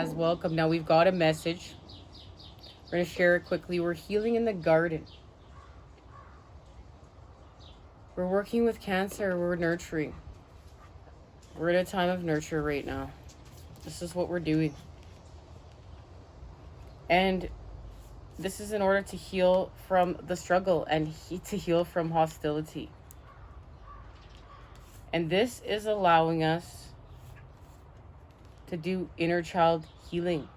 guys, welcome. Now we've got a message. We're going to share it quickly. We're healing in the garden. We're working with Cancer. We're nurturing. We're in a time of nurture right now. This is what we're doing. And this is in order to heal from the struggle and to heal from hostility. And this is allowing us to do inner child healing.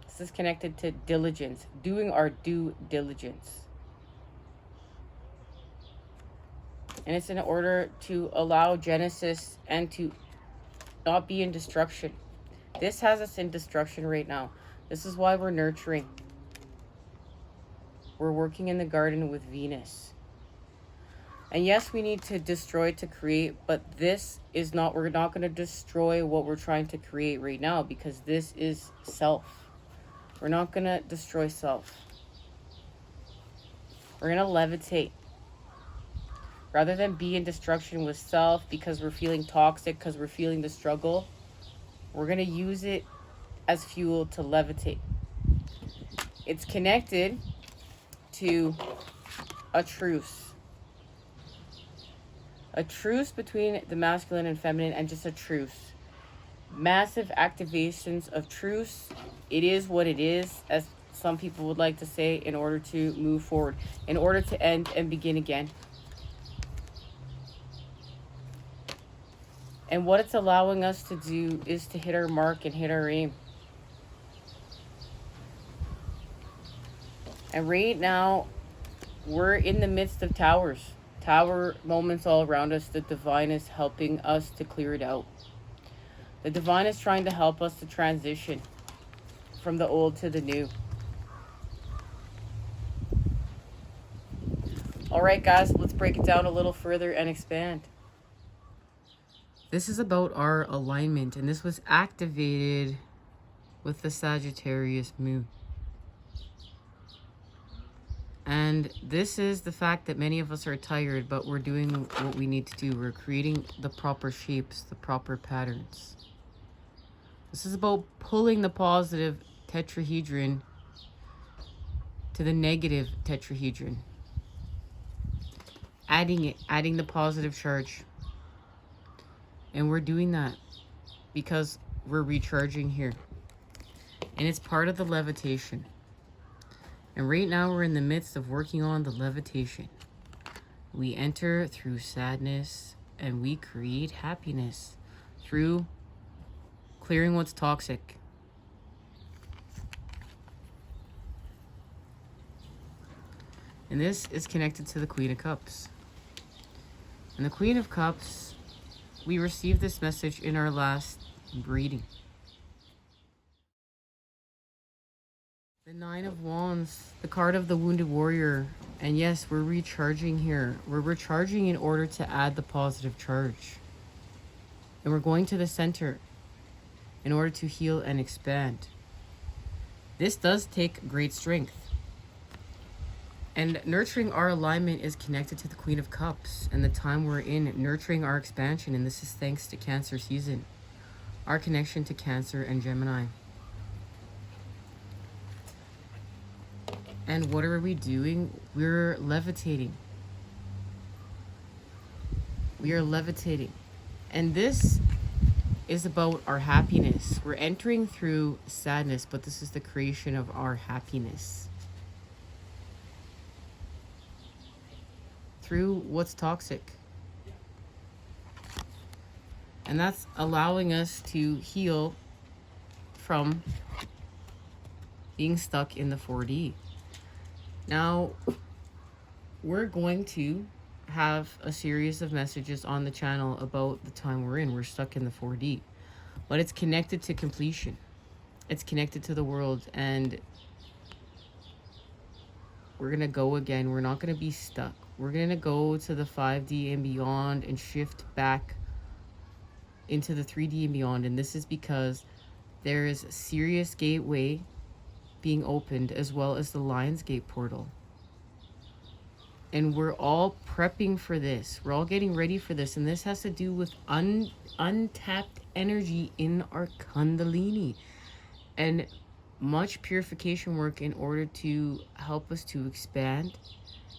This is connected to diligence, doing our due diligence. And it's in order to allow Genesis and to not be in destruction. This has us in destruction right now. This is why we're nurturing. We're working in the garden with Venus. And yes, we need to destroy to create, but this is not, we're not going to destroy what we're trying to create right now, because this is self. We're not going to destroy self. We're going to levitate. Rather than be in destruction with self because we're feeling toxic, because we're feeling the struggle, we're going to use it as fuel to levitate. It's connected to a truce. A truce between the masculine and feminine, and just a truce. Massive activations of truce. It is what it is, as some people would like to say, in order to move forward, in order to end and begin again. And what it's allowing us to do is to hit our mark and hit our aim. And right now, we're in the midst of towers. Tower moments all around us. The divine is helping us to clear it out. The divine is trying to help us to transition from the old to the new. All right, guys, let's break it down a little further and expand. This is about our alignment, and this was activated with the Sagittarius moon. And this is the fact that many of us are tired, but we're doing what we need to do. We're creating the proper shapes, the proper patterns. This is about pulling the positive tetrahedron to the negative tetrahedron. Adding the positive charge. And we're doing that because we're recharging here. And it's part of the levitation. And right now we're in the midst of working on the levitation. We enter through sadness and we create happiness through clearing what's toxic. And this is connected to the Queen of Cups. And the Queen of Cups, we received this message in our last reading. The Nine of Wands, the card of the Wounded Warrior. And yes, we're recharging here. We're recharging in order to add the positive charge. And we're going to the center in order to heal and expand. This does take great strength. And nurturing our alignment is connected to the Queen of Cups and the time we're in, nurturing our expansion. And this is thanks to Cancer season, our connection to Cancer and Gemini. And what are we doing? We're levitating. We are levitating. And this is about our happiness. We're entering through sadness, but this is the creation of our happiness. Through what's toxic. And that's allowing us to heal from being stuck in the 4D. Now, we're going to have a series of messages on the channel about the time we're in. We're stuck in the 4D. But it's connected to completion. It's connected to the world. And we're going to go again. We're not going to be stuck. We're going to go to the 5D and beyond and shift back into the 3D and beyond. And this is because there is Sirius gateway being opened, as well as the Lionsgate portal. And we're all prepping for this. We're all getting ready for this. And this has to do with untapped energy in our Kundalini. And much purification work in order to help us to expand.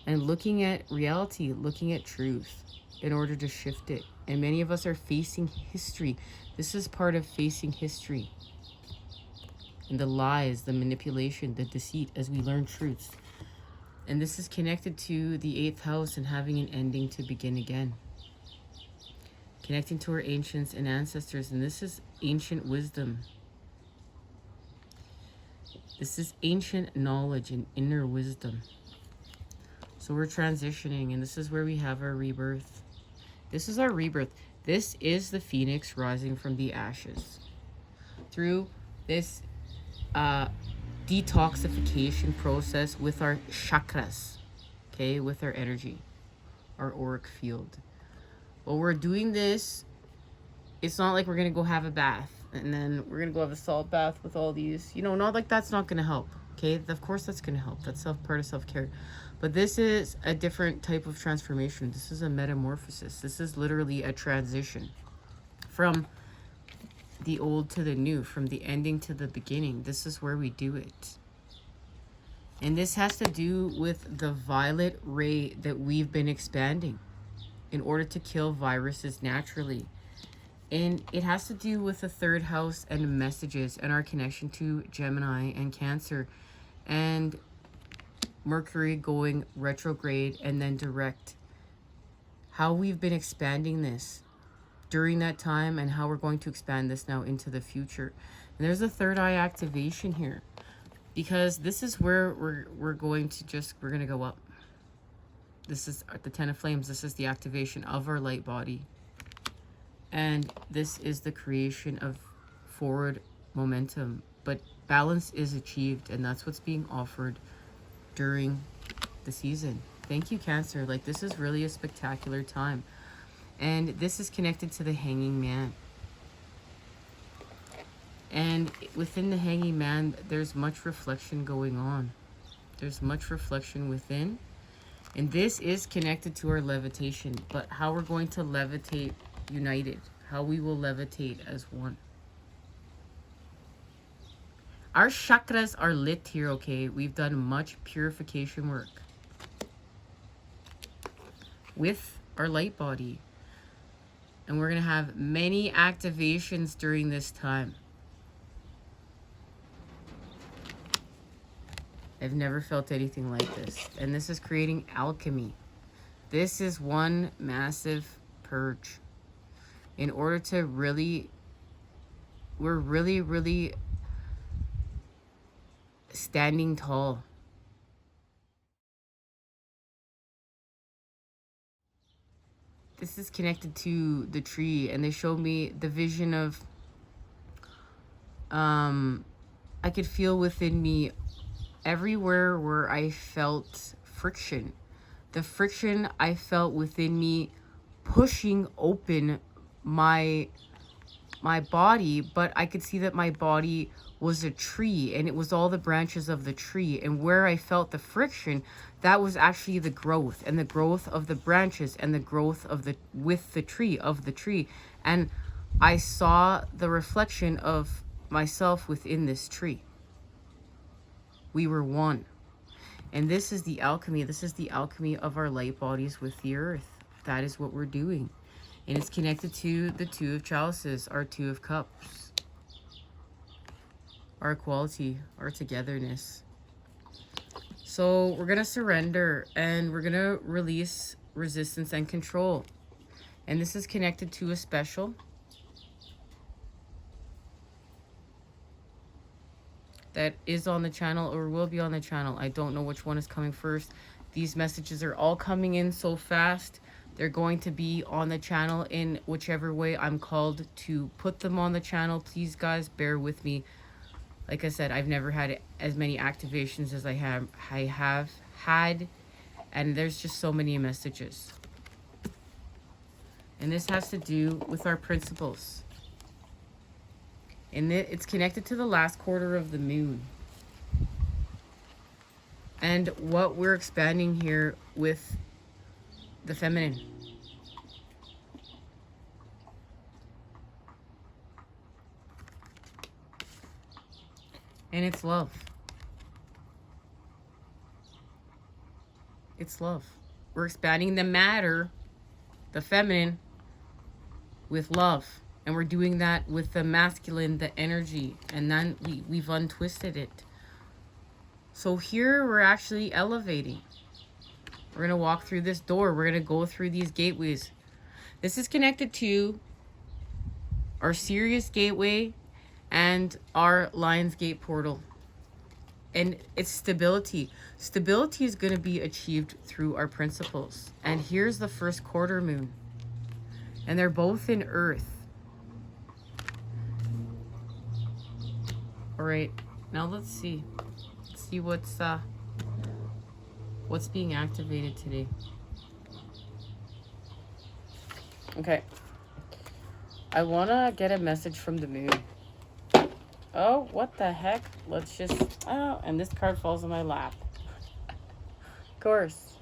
And looking at reality, looking at truth in order to shift it. And many of us are facing history. This is part of facing history. And the lies, the manipulation, the deceit as we learn truths. And this is connected to the 8th house and having an ending to begin again. Connecting to our ancients and ancestors. And this is ancient wisdom. This is ancient knowledge and inner wisdom. So we're transitioning, and this is where we have our rebirth. This is our rebirth. This is the phoenix rising from the ashes. Through this detoxification process with our chakras, okay, with our energy, our auric field. While we're doing this, it's not like we're gonna go have a bath and then we're gonna go have a salt bath with all these, you know, not like that's not gonna help, okay? Of course that's gonna help. That's part of self-care. But this is a different type of transformation. This is a metamorphosis. This is literally a transition from the old to the new, from the ending to the beginning. This is where we do it. And this has to do with the violet ray that we've been expanding in order to kill viruses naturally. And it has to do with the 3rd house and messages and our connection to Gemini and Cancer and Mercury going retrograde and then direct. How we've been expanding this during that time and how we're going to expand this now into the future. And there's a 3rd eye activation here because this is where we're going to go up. This is the 10 of flames. This is the activation of our light body. And this is the creation of forward momentum. But balance is achieved, and that's what's being offered during the season. Thank you, Cancer. Like, this is really a spectacular time. And this is connected to the Hanging Man. And within the Hanging Man, there's much reflection going on. There's much reflection within. And this is connected to our levitation. But how we're going to levitate united. How we will levitate as one. Our chakras are lit here, okay? We've done much purification work with our light body. And we're going to have many activations during this time. I've never felt anything like this. And this is creating alchemy. This is one massive purge. In order to we're really standing tall. This is connected to the tree, and they showed me the vision of I could feel within me everywhere where I felt friction. The friction I felt within me pushing open my body, but I could see that my body was a tree, and it was all the branches of the tree, and where I felt the friction, that was actually the growth, and the growth of the branches, and the growth of the tree, and I saw the reflection of myself within this tree. We were one. And this is the alchemy. This is the alchemy of our light bodies with the earth. That is what we're doing. And it's connected to the 2 of chalices, our 2 of cups. Our equality, our togetherness. So we're going to surrender and we're going to release resistance and control. And this is connected to a special. That is on the channel or will be on the channel. I don't know which one is coming first. These messages are all coming in so fast. They're going to be on the channel in whichever way I'm called to put them on the channel. Please, guys, bear with me. Like I said, I've never had as many activations as I have had. And there's just so many messages. And this has to do with our principles. And it's connected to the last quarter of the moon. and what we're expanding here with the feminine. And it's love. It's love. We're expanding the matter, the feminine, with love. And we're doing that with the masculine, the energy. And then we've untwisted it. So here we're actually elevating. We're going to walk through this door. We're going to go through these gateways. This is connected to our Sirius gateway and our Lionsgate portal. And it's stability. Stability is going to be achieved through our principles. And here's the first quarter moon. And they're both in Earth. All right. Now let's see. Let's see what's being activated today. Okay. I want to get a message from the moon. Oh, what the heck? Let's just... Oh, and this card falls in my lap. Of course.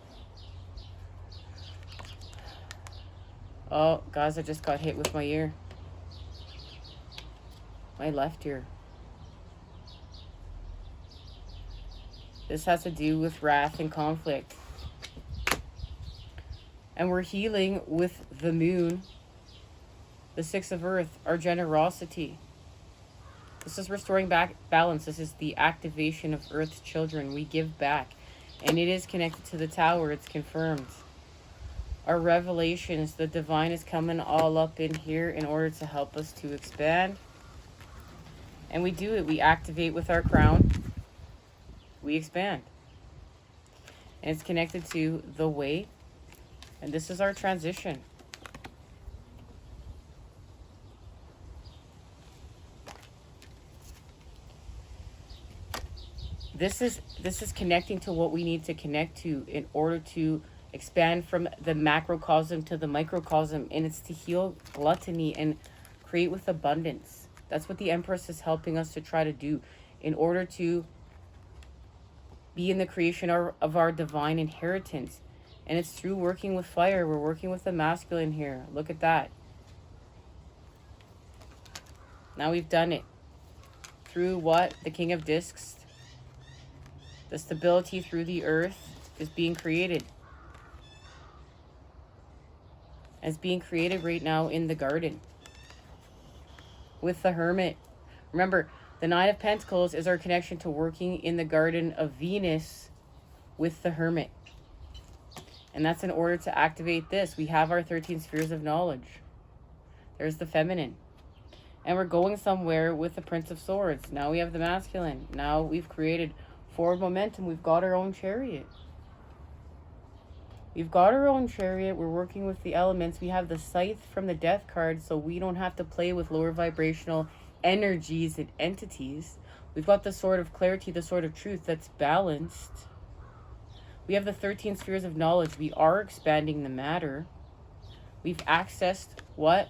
Oh, guys, I just got hit with my ear. My left ear. This has to do with wrath and conflict. And we're healing with the moon. The 6 of Earth, our generosity. This is restoring back balance. This is the activation of Earth's children. We give back. And it is connected to the tower. It's confirmed. Our revelations, the divine is coming all up in here in order to help us to expand. And we do it. We activate with our crown. We expand. And it's connected to the way. And this is our transition. This is connecting to what we need to connect to in order to expand from the macrocosm to the microcosm. And it's to heal gluttony and create with abundance. That's what the Empress is helping us to try to do in order to be in the creation of our divine inheritance. And it's through working with fire. We're working with the masculine here. Look at that. Now we've done it. Through what? The King of Discs. The stability through the earth is being created. It's being created right now in the garden. With the Hermit. Remember, the Nine of Pentacles is our connection to working in the garden of Venus with the Hermit. And that's in order to activate this. We have our 13 spheres of knowledge. There's the feminine. And we're going somewhere with the Prince of Swords. Now we have the masculine. Now we've created forward momentum. We've got our own chariot. We've got our own chariot. We're working with the elements. We have the scythe from the death card, so we don't have to play with lower vibrational energies and entities. We've got the sword of clarity, the sword of truth that's balanced. We have the 13 spheres of knowledge. We are expanding the matter. We've accessed what?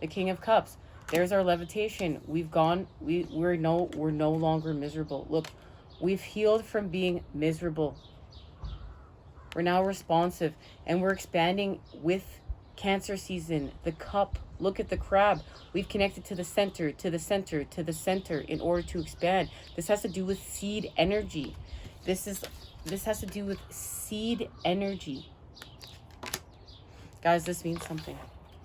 The King of Cups. There's our levitation. We've gone, we're no longer miserable. Look, we've healed from being miserable. We're now responsive, and we're expanding with Cancer season, the cup. Look at the crab. We've connected to the center, to the center, to the center in order to expand. This has to do with seed energy. This has to do with seed energy. Guys, this means something.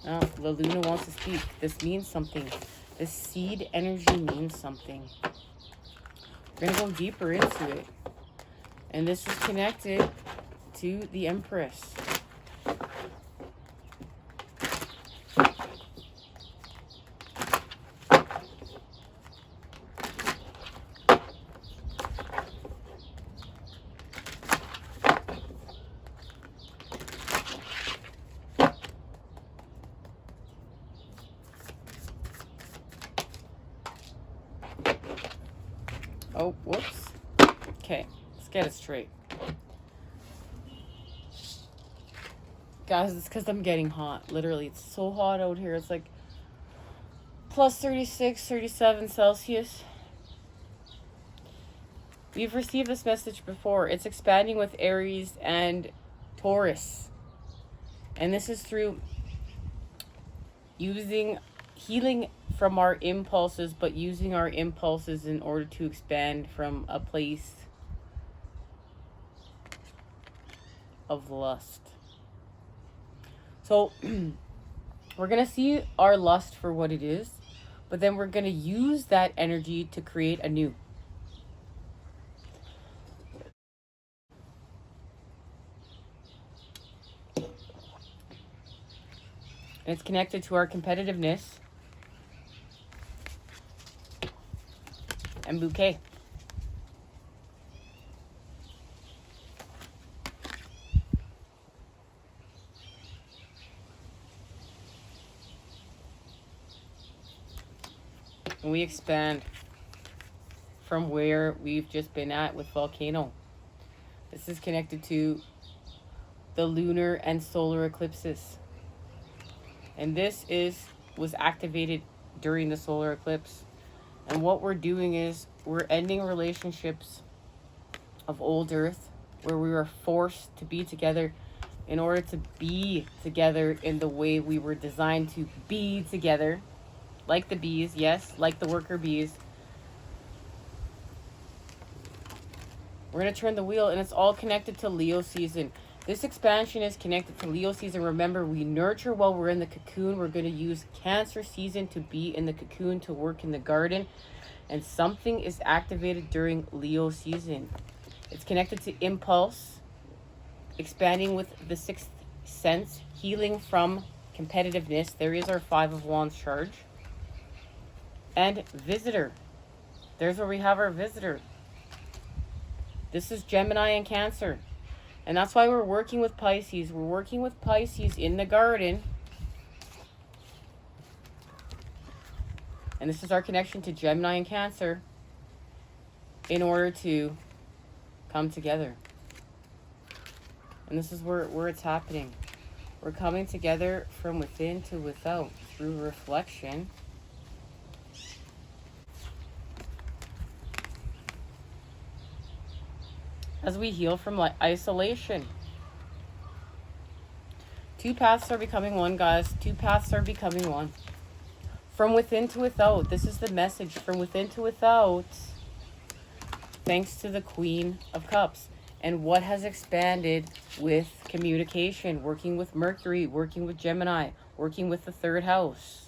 Oh, La Luna wants to speak. This means something. This seed energy means something. We're going to go deeper into it. And this is connected to the Empress. Oh, whoops. Okay, let's get it straight. Guys, it's because I'm getting hot. Literally, it's so hot out here. It's like plus 36, 37 Celsius. We've received this message before. It's expanding with Aries and Taurus. And this is through using healing from our impulses, but using our impulses in order to expand from a place of lust. So we're going to see our lust for what it is, but then we're going to use that energy to create a new. And it's connected to our competitiveness and bouquet. And we expand from where we've just been at with Volcano. This is connected to the lunar and solar eclipses. And this was activated during the solar eclipse. And what we're doing is we're ending relationships of old Earth where we were forced to be together in order to be together in the way we were designed to be together. Like the bees, yes, like the worker bees. We're going to turn the wheel, and it's all connected to Leo season. This expansion is connected to Leo season. Remember, we nurture while we're in the cocoon. We're going to use Cancer season to be in the cocoon, to work in the garden. And something is activated during Leo season. It's connected to impulse, expanding with the sixth sense, healing from competitiveness. There is our Five of Wands charge. And visitor. There's where we have our visitor. This is Gemini and Cancer. And that's why we're working with Pisces. We're working with Pisces in the garden. And this is our connection to Gemini and Cancer in order to come together. And this is where it's happening. We're coming together from within to without through reflection. As we heal from isolation. Two paths are becoming one, guys. Two paths are becoming one. From within to without. This is the message. From within to without. Thanks to the Queen of Cups. And what has expanded with communication. Working with Mercury. Working with Gemini. Working with the third house.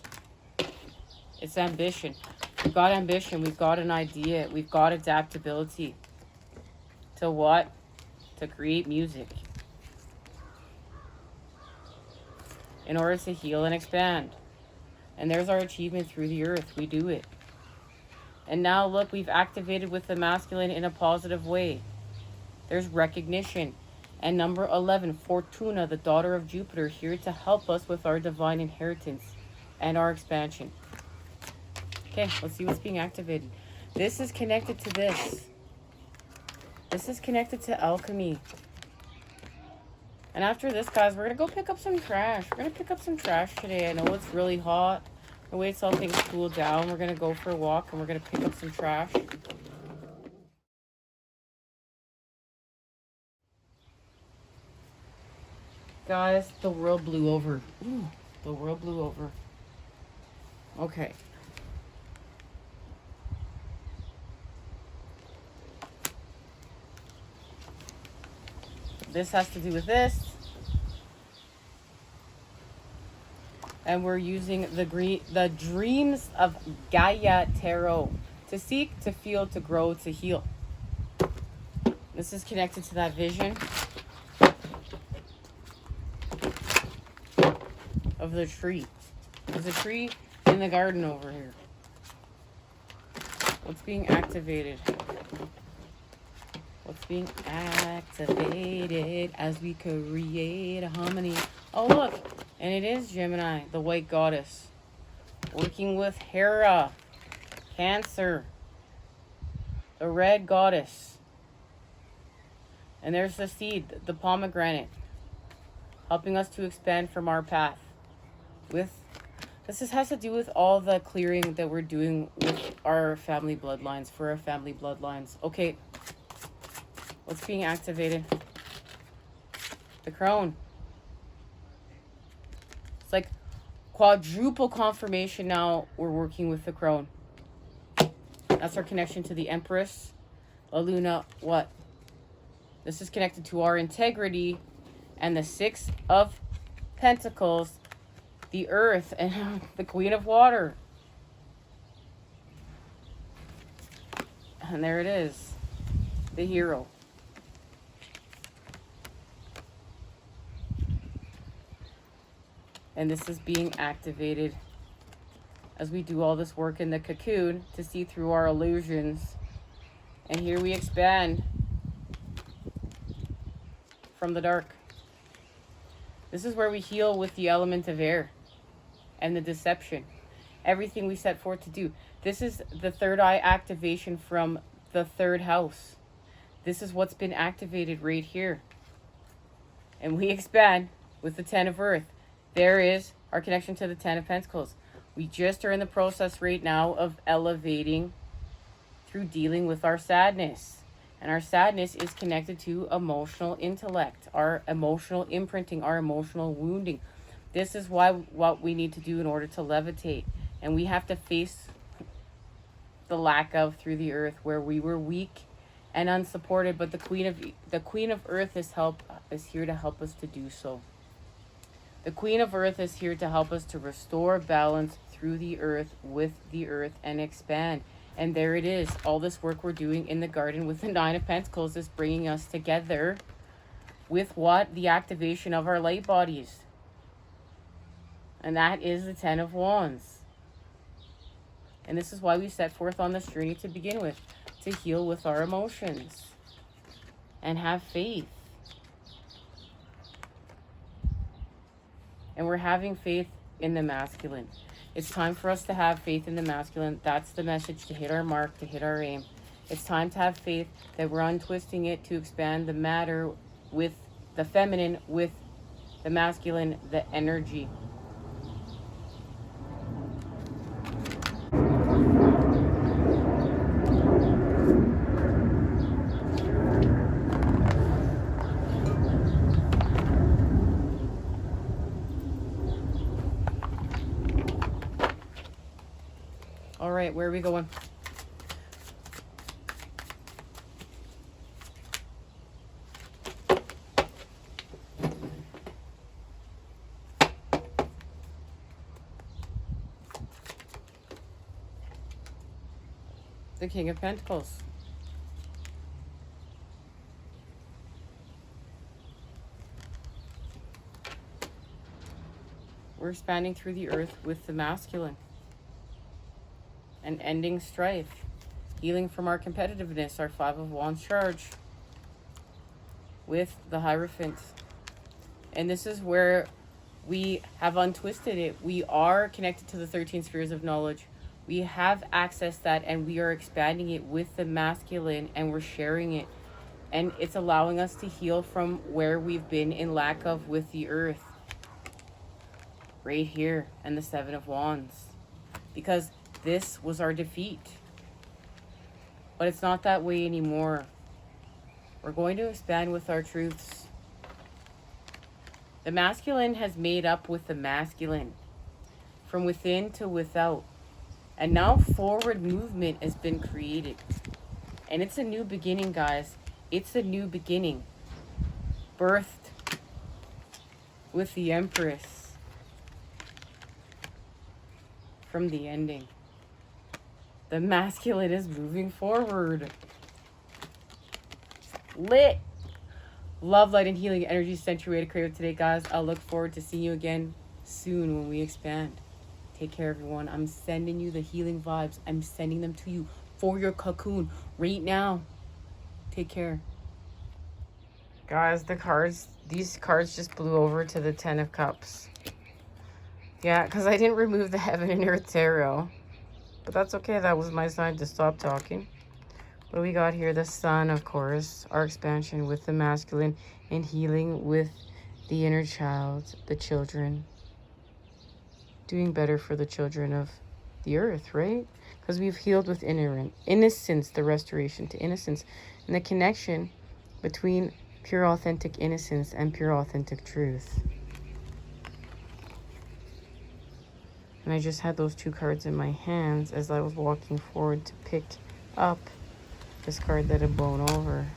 It's ambition. We've got ambition. We've got an idea. We've got adaptability. To what? To create music. In order to heal and expand. And there's our achievement through the earth. We do it. And now look, we've activated with the masculine in a positive way. There's recognition. And number 11, Fortuna, the daughter of Jupiter, here to help us with our divine inheritance and our expansion. Okay, let's see what's being activated. This is connected to this. This is connected to alchemy. And after this, guys, we're going to go pick up some trash. We're going to pick up some trash today. I know it's really hot. We'll wait till things cool down. We're going to go for a walk and we're going to pick up some trash. Guys, the world blew over. Ooh, the world blew over. Okay. This has to do with this. And we're using the Dreams of Gaia Tarot. To seek, to feel, to grow, to heal. This is connected to that vision of the tree. There's a tree in the garden over here. What's being activated? What's being activated as we create a harmony? Oh, look. And it is Gemini, the white goddess. Working with Hera. Cancer. The red goddess. And there's the seed, the pomegranate. Helping us to expand from our path. This has to do with all the clearing that we're doing with our family bloodlines, for our family bloodlines. Okay, What's being activated? The crone. It's like quadruple confirmation now we're working with the crone. That's our connection to the Empress. La Luna, what? This is connected to our integrity and the Six of Pentacles, the Earth, and the Queen of Water. And there it is, the Hero. And this is being activated as we do all this work in the cocoon to see through our illusions. And here we expand from the dark. This is where we heal with the element of air and the deception. Everything we set forth to do. This is the third eye activation from the third house. This is what's been activated right here. And we expand with the Ten of Earth. There is our connection to the Ten of Pentacles. We just are in the process right now of elevating through dealing with our sadness. And our sadness is connected to emotional intellect, our emotional imprinting, our emotional wounding. This is what we need to do in order to levitate. And we have to face the lack of through the earth where we were weak and unsupported. But the Queen of Earth is here to help us to do so. The Queen of Earth is here to help us to restore balance through the earth, with the earth, and expand. And there it is. All this work we're doing in the garden with the Nine of Pentacles is bringing us together with what? The activation of our light bodies. And that is the Ten of Wands. And this is why we set forth on this journey to begin with. To heal with our emotions. And have faith. And we're having faith in the masculine. It's time for us to have faith in the masculine. That's the message, to hit our mark, to hit our aim. It's time to have faith that we're untwisting it to expand the matter with the feminine, with the masculine, the energy. All right, where are we going? The King of Pentacles. We're expanding through the earth with the masculine. And ending strife. Healing from our competitiveness, our Five of Wands charge. With the Hierophant. And this is where we have untwisted it. We are connected to the 13 spheres of knowledge. We have accessed that and we are expanding it with the masculine and we're sharing it. And it's allowing us to heal from where we've been in lack of with the earth. Right here. And the Seven of Wands. Because this was our defeat. But it's not that way anymore. We're going to expand with our truths. The masculine has made up with the masculine. From within to without. And now forward movement has been created. And it's a new beginning, guys. It's a new beginning. Birthed with the Empress. From the ending. The masculine is moving forward. Lit. Love, light, and healing energy sent your way to Crave today, guys. I'll look forward to seeing you again soon when we expand. Take care, everyone. I'm sending you the healing vibes. I'm sending them to you for your cocoon right now. Take care. Guys, these cards just blew over to the Ten of Cups. Yeah, because I didn't remove the Heaven and Earth Tarot. But that's okay. That was my sign to stop talking. What do we got here? The Sun, of course. Our expansion with the masculine and healing with the inner child, the children. Doing better for the children of the earth, right? Because we've healed with innocence, the restoration to innocence. And the connection between pure authentic innocence and pure authentic truth. And I just had those two cards in my hands as I was walking forward to pick up this card that had blown over.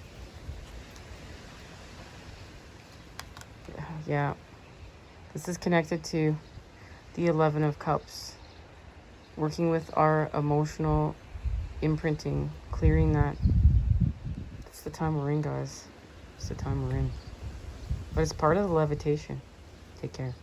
Yeah, this is connected to the 11 of Cups. Working with our emotional imprinting, clearing that. It's the time we're in, guys. It's the time we're in. But it's part of the levitation. Take care.